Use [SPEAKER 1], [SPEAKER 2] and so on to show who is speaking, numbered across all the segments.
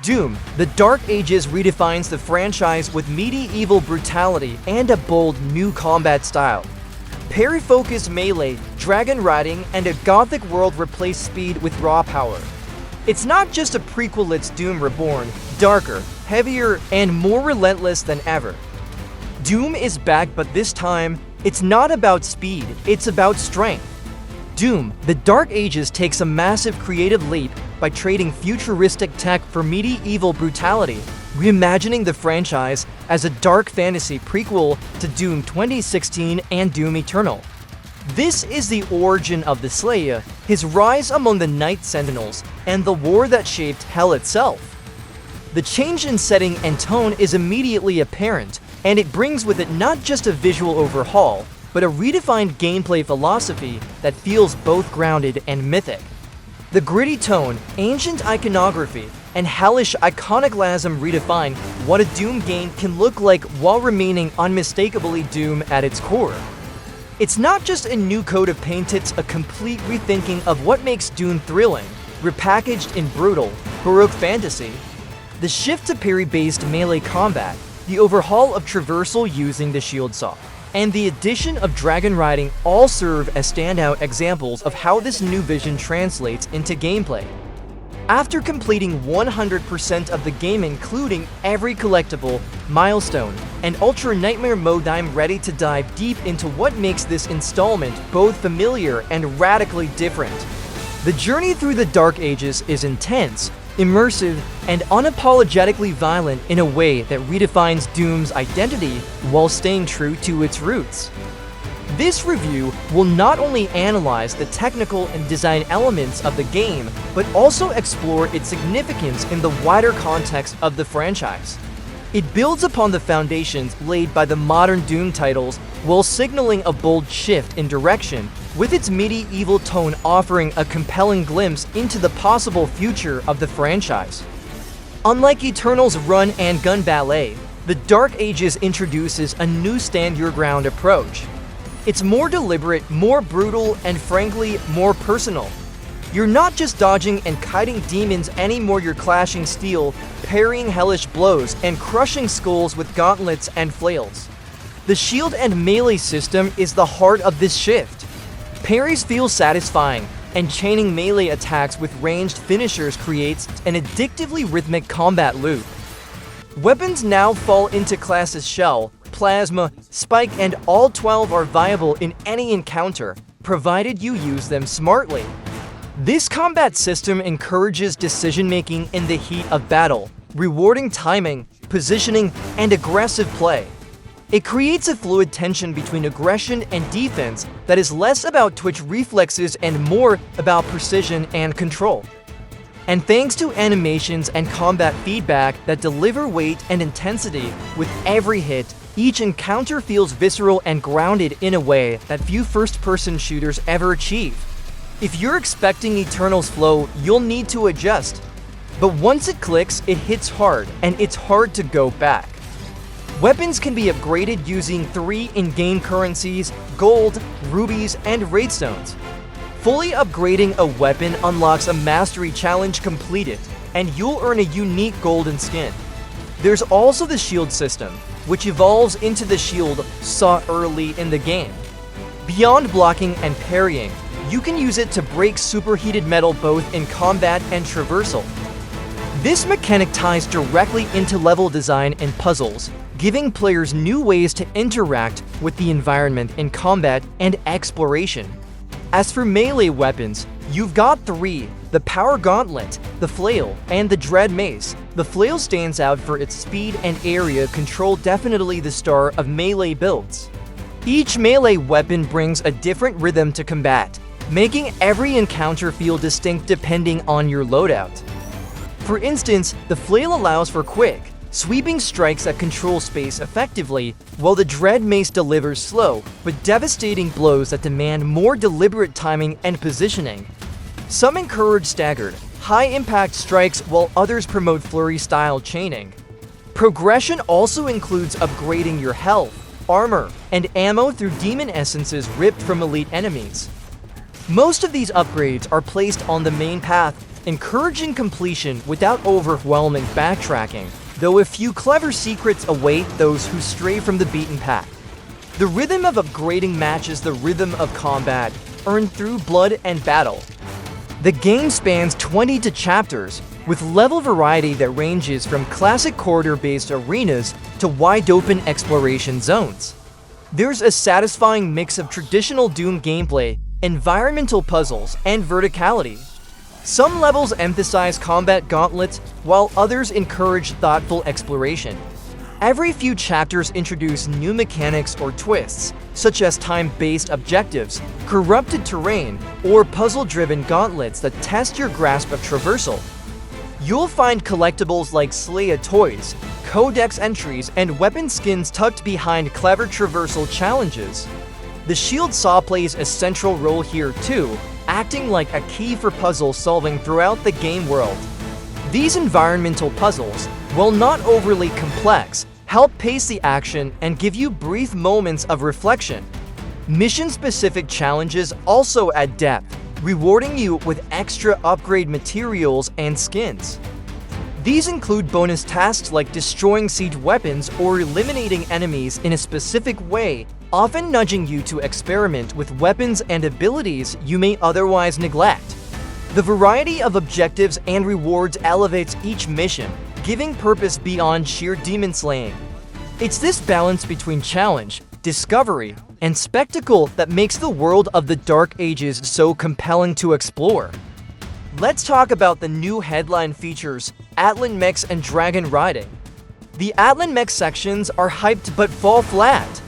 [SPEAKER 1] Doom: The Dark Ages redefines the franchise with medieval brutality and a bold new combat style. Parry-focused melee, dragon riding, and a gothic world replace speed with raw power. It's not just a prequel, it's Doom Reborn, darker, heavier, and more relentless than ever. Doom is back, but this time, it's not about speed, it's about strength. Doom: The Dark Ages takes a massive creative leap by trading futuristic tech for medieval brutality, reimagining the franchise as a dark fantasy prequel to Doom 2016 and Doom Eternal. This is the origin of the Slayer, his rise among the Night Sentinels, and the war that shaped Hell itself. The change in setting and tone is immediately apparent, and it brings with it not just a visual overhaul, but a redefined gameplay philosophy that feels both grounded and mythic. The gritty tone, ancient iconography, and hellish iconoclasm redefine what a Doom game can look like while remaining unmistakably Doom at its core. It's not just a new coat of paint, it's a complete rethinking of what makes Doom thrilling, repackaged in brutal, heroic fantasy. The shift to parry-based melee combat, the overhaul of traversal using the shield saw, and the addition of dragon riding all serve as standout examples of how this new vision translates into gameplay. After completing 100% of the game, including every collectible, milestone, and Ultra Nightmare mode, I'm ready to dive deep into what makes this installment both familiar and radically different. The journey through the Dark Ages is intense, immersive, and unapologetically violent in a way that redefines Doom's identity while staying true to its roots. This review will not only analyze the technical and design elements of the game, but also explore its significance in the wider context of the franchise. It builds upon the foundations laid by the modern Doom titles while signaling a bold shift in direction, with its medieval tone offering a compelling glimpse into the possible future of the franchise. Unlike Eternal's run-and-gun ballet, the Dark Ages introduces a new stand-your-ground approach. It's more deliberate, more brutal, and frankly, more personal. You're not just dodging and kiting demons anymore, you're clashing steel, parrying hellish blows, and crushing skulls with gauntlets and flails. The shield and melee system is the heart of this shift. Parries feel satisfying, and chaining melee attacks with ranged finishers creates an addictively rhythmic combat loop. Weapons now fall into classes Shell, Plasma, Spike, and all 12 are viable in any encounter, provided you use them smartly. This combat system encourages decision-making in the heat of battle, rewarding timing, positioning, and aggressive play. It creates a fluid tension between aggression and defense that is less about twitch reflexes and more about precision and control. And thanks to animations and combat feedback that deliver weight and intensity with every hit, each encounter feels visceral and grounded in a way that few first-person shooters ever achieve. If you're expecting Eternal's flow, you'll need to adjust. But once it clicks, it hits hard, and it's hard to go back. Weapons can be upgraded using 3 in-game currencies: gold, rubies, and raidstones. Fully upgrading a weapon unlocks a mastery challenge completed, and you'll earn a unique golden skin. There's also the shield system, which evolves into the shield saw early in the game. Beyond blocking and parrying, you can use it to break superheated metal both in combat and traversal. This mechanic ties directly into level design and puzzles, giving players new ways to interact with the environment in combat and exploration. As for melee weapons, you've got 3, the Power Gauntlet, the Flail, and the Dread Mace. The Flail stands out for its speed and area control, definitely the star of melee builds. Each melee weapon brings a different rhythm to combat, making every encounter feel distinct depending on your loadout. For instance, the Flail allows for quick, sweeping strikes that control space effectively, while the Dread Mace delivers slow, but devastating blows that demand more deliberate timing and positioning. Some encourage staggered, high-impact strikes, while others promote flurry-style chaining. Progression also includes upgrading your health, armor, and ammo through demon essences ripped from elite enemies. Most of these upgrades are placed on the main path, encouraging completion without overwhelming backtracking, though a few clever secrets await those who stray from the beaten path. The rhythm of upgrading matches the rhythm of combat, earned through blood and battle. The game spans 22 chapters, with level variety that ranges from classic corridor-based arenas to wide-open exploration zones. There's a satisfying mix of traditional Doom gameplay, environmental puzzles, and verticality. Some levels emphasize combat gauntlets, while others encourage thoughtful exploration. Every few chapters introduce new mechanics or twists, such as time-based objectives, corrupted terrain, or puzzle-driven gauntlets that test your grasp of traversal. You'll find collectibles like Slayer toys, codex entries, and weapon skins tucked behind clever traversal challenges. The shield saw plays a central role here too, acting like a key for puzzle solving throughout the game world. These environmental puzzles, while not overly complex, help pace the action and give you brief moments of reflection. Mission-specific challenges also add depth, rewarding you with extra upgrade materials and skins. These include bonus tasks like destroying siege weapons or eliminating enemies in a specific way, often nudging you to experiment with weapons and abilities you may otherwise neglect. The variety of objectives and rewards elevates each mission, giving purpose beyond sheer demon slaying. It's this balance between challenge, discovery, and spectacle that makes the world of the Dark Ages so compelling to explore. Let's talk about the new headline features, Atlan Mechs and Dragon Riding. The Atlan Mech sections are hyped but fall flat.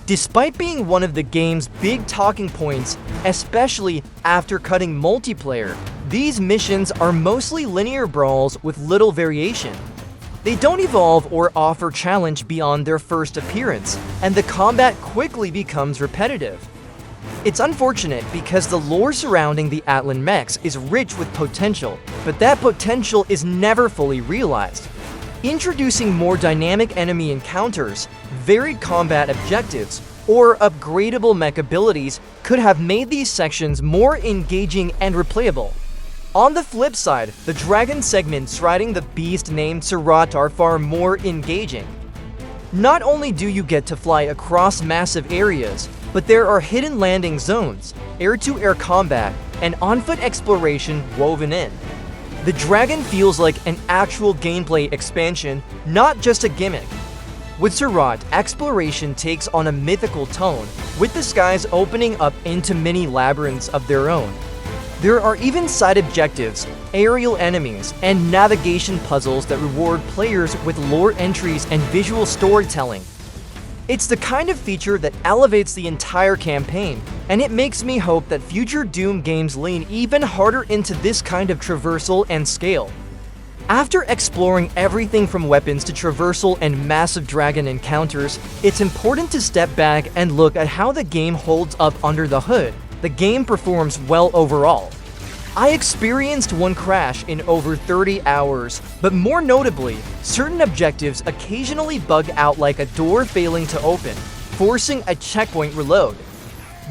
[SPEAKER 1] Despite being one of the game's big talking points, especially after cutting multiplayer, these missions are mostly linear brawls with little variation. They don't evolve or offer challenge beyond their first appearance, and the combat quickly becomes repetitive. It's unfortunate because the lore surrounding the Atlan Mechs is rich with potential, but that potential is never fully realized. Introducing more dynamic enemy encounters, varied combat objectives, or upgradable mech abilities could have made these sections more engaging and replayable. On the flip side, the dragon segments riding the beast named Surat are far more engaging. Not only do you get to fly across massive areas, but there are hidden landing zones, air-to-air combat, and on-foot exploration woven in. The dragon feels like an actual gameplay expansion, not just a gimmick. With Surat, exploration takes on a mythical tone, with the skies opening up into mini labyrinths of their own. There are even side objectives, aerial enemies, and navigation puzzles that reward players with lore entries and visual storytelling. It's the kind of feature that elevates the entire campaign, and it makes me hope that future Doom games lean even harder into this kind of traversal and scale. After exploring everything from weapons to traversal and massive dragon encounters, it's important to step back and look at how the game holds up under the hood. The game performs well overall. I experienced one crash in over 30 hours, but more notably, certain objectives occasionally bug out like a door failing to open, forcing a checkpoint reload.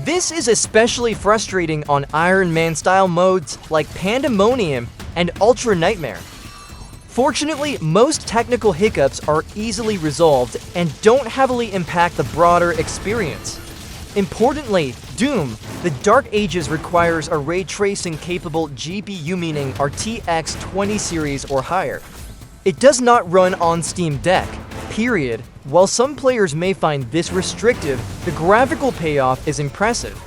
[SPEAKER 1] This is especially frustrating on Iron Man-style modes like Pandemonium and Ultra Nightmare. Fortunately, most technical hiccups are easily resolved and don't heavily impact the broader experience. Importantly, Doom, The Dark Ages requires a ray tracing capable GPU, meaning RTX 20 series or higher. It does not run on Steam Deck, period. While some players may find this restrictive, the graphical payoff is impressive.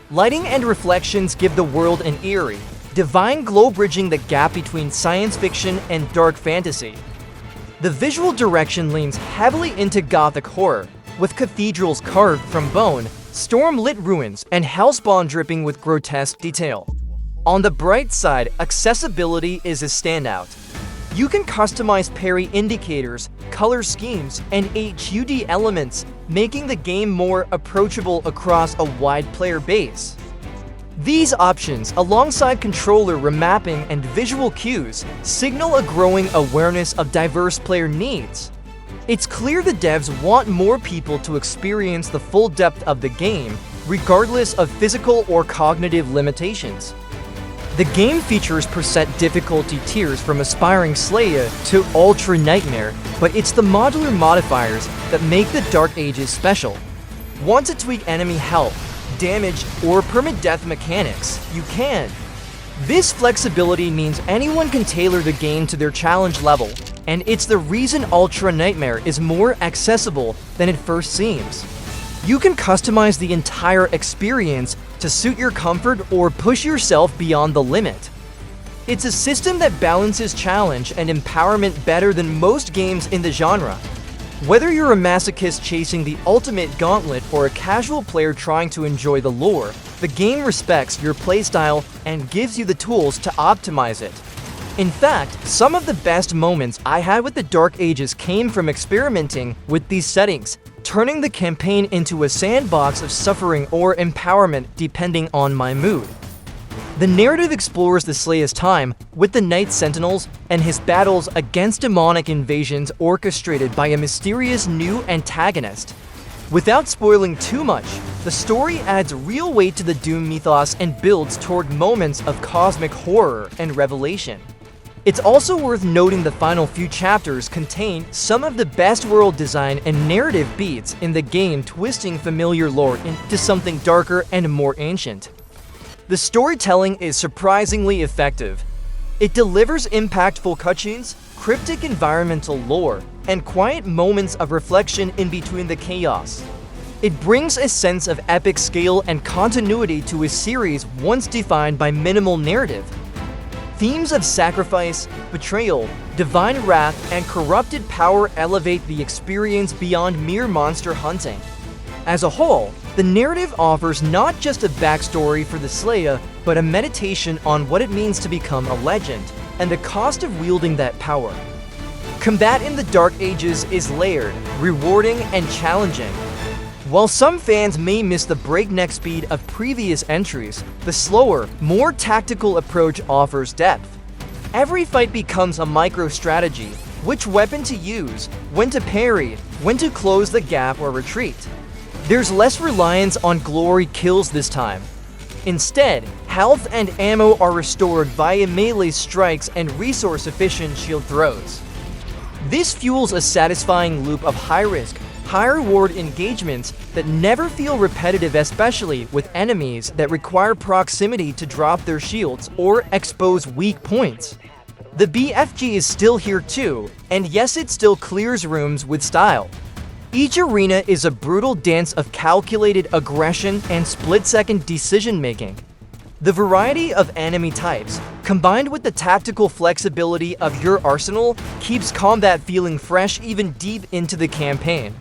[SPEAKER 1] Lighting and reflections give the world an eerie, divine glow bridging the gap between science fiction and dark fantasy. The visual direction leans heavily into gothic horror, with cathedrals carved from bone, storm-lit ruins, and hellspawn dripping with grotesque detail. On the bright side, accessibility is a standout. You can customize parry indicators, color schemes, and HUD elements, making the game more approachable across a wide player base. These options, alongside controller remapping and visual cues, signal a growing awareness of diverse player needs. It's clear the devs want more people to experience the full depth of the game, regardless of physical or cognitive limitations. The game features preset difficulty tiers from Aspiring Slayer to Ultra Nightmare, but it's the modular modifiers that make the Dark Ages special. Want to tweak enemy health, damage, or permadeath mechanics? You can. This flexibility means anyone can tailor the game to their challenge level, and it's the reason Ultra Nightmare is more accessible than it first seems. You can customize the entire experience to suit your comfort or push yourself beyond the limit. It's a system that balances challenge and empowerment better than most games in the genre. Whether you're a masochist chasing the ultimate gauntlet or a casual player trying to enjoy the lore, the game respects your playstyle and gives you the tools to optimize it. In fact, some of the best moments I had with the Dark Ages came from experimenting with these settings, turning the campaign into a sandbox of suffering or empowerment depending on my mood. The narrative explores the Slayer's time with the Night Sentinels and his battles against demonic invasions orchestrated by a mysterious new antagonist. Without spoiling too much, the story adds real weight to the Doom mythos and builds toward moments of cosmic horror and revelation. It's also worth noting the final few chapters contain some of the best world design and narrative beats in the game, twisting familiar lore into something darker and more ancient. The storytelling is surprisingly effective. It delivers impactful cutscenes, cryptic environmental lore, and quiet moments of reflection in between the chaos. It brings a sense of epic scale and continuity to a series once defined by minimal narrative. Themes of sacrifice, betrayal, divine wrath, and corrupted power elevate the experience beyond mere monster hunting. As a whole, the narrative offers not just a backstory for the Slayer, but a meditation on what it means to become a legend, and the cost of wielding that power. Combat in the Dark Ages is layered, rewarding, and challenging. While some fans may miss the breakneck speed of previous entries, the slower, more tactical approach offers depth. Every fight becomes a micro-strategy: which weapon to use, when to parry, when to close the gap or retreat. There's less reliance on glory kills this time. Instead, health and ammo are restored via melee strikes and resource-efficient shield throws. This fuels a satisfying loop of high-risk, high-reward engagements that never feel repetitive, especially with enemies that require proximity to drop their shields or expose weak points. The BFG is still here too, and yes, it still clears rooms with style. Each arena is a brutal dance of calculated aggression and split-second decision-making. The variety of enemy types, combined with the tactical flexibility of your arsenal, keeps combat feeling fresh even deep into the campaign.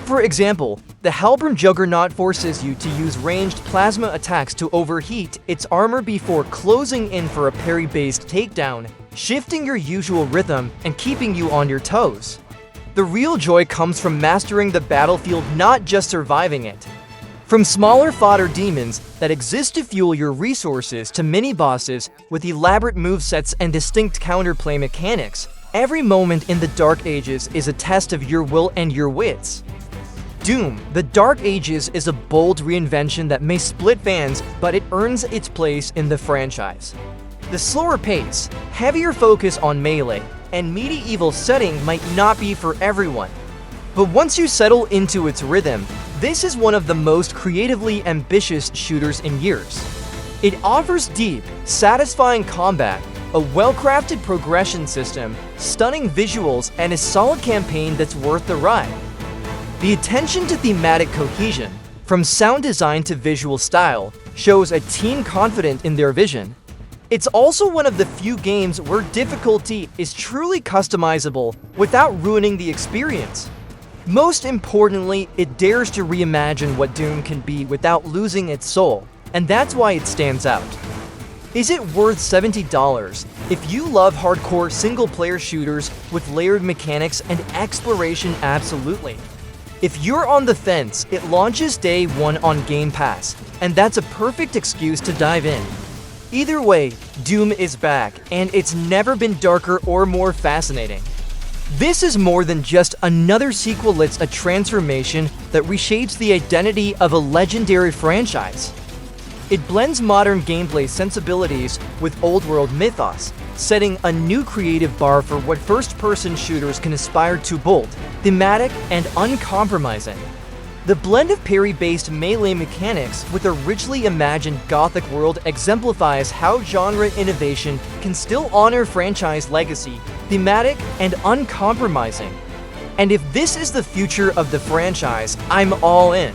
[SPEAKER 1] For example, the Hellborn Juggernaut forces you to use ranged plasma attacks to overheat its armor before closing in for a parry-based takedown, shifting your usual rhythm and keeping you on your toes. The real joy comes from mastering the battlefield, not just surviving it. From smaller fodder demons that exist to fuel your resources to mini-bosses with elaborate movesets and distinct counterplay mechanics, every moment in the Dark Ages is a test of your will and your wits. Doom, the Dark Ages is a bold reinvention that may split fans, but it earns its place in the franchise. The slower pace, heavier focus on melee, and medieval setting might not be for everyone. But once you settle into its rhythm, this is one of the most creatively ambitious shooters in years. It offers deep, satisfying combat, a well-crafted progression system, stunning visuals, and a solid campaign that's worth the ride. The attention to thematic cohesion, from sound design to visual style, shows a team confident in their vision. It's also one of the few games where difficulty is truly customizable without ruining the experience. Most importantly, it dares to reimagine what Doom can be without losing its soul, and that's why it stands out. Is it worth $70? If you love hardcore single-player shooters with layered mechanics and exploration, absolutely. If you're on the fence, it launches day one on Game Pass, and that's a perfect excuse to dive in. Either way, Doom is back, and it's never been darker or more fascinating. This is more than just another sequel, it's a transformation that reshapes the identity of a legendary franchise. It blends modern gameplay sensibilities with old-world mythos, setting a new creative bar for what first-person shooters can aspire to: bold, thematic, and uncompromising. The blend of parry-based melee mechanics with a richly imagined Gothic world exemplifies how genre innovation can still honor franchise legacy, thematic, and uncompromising. And if this is the future of the franchise, I'm all in.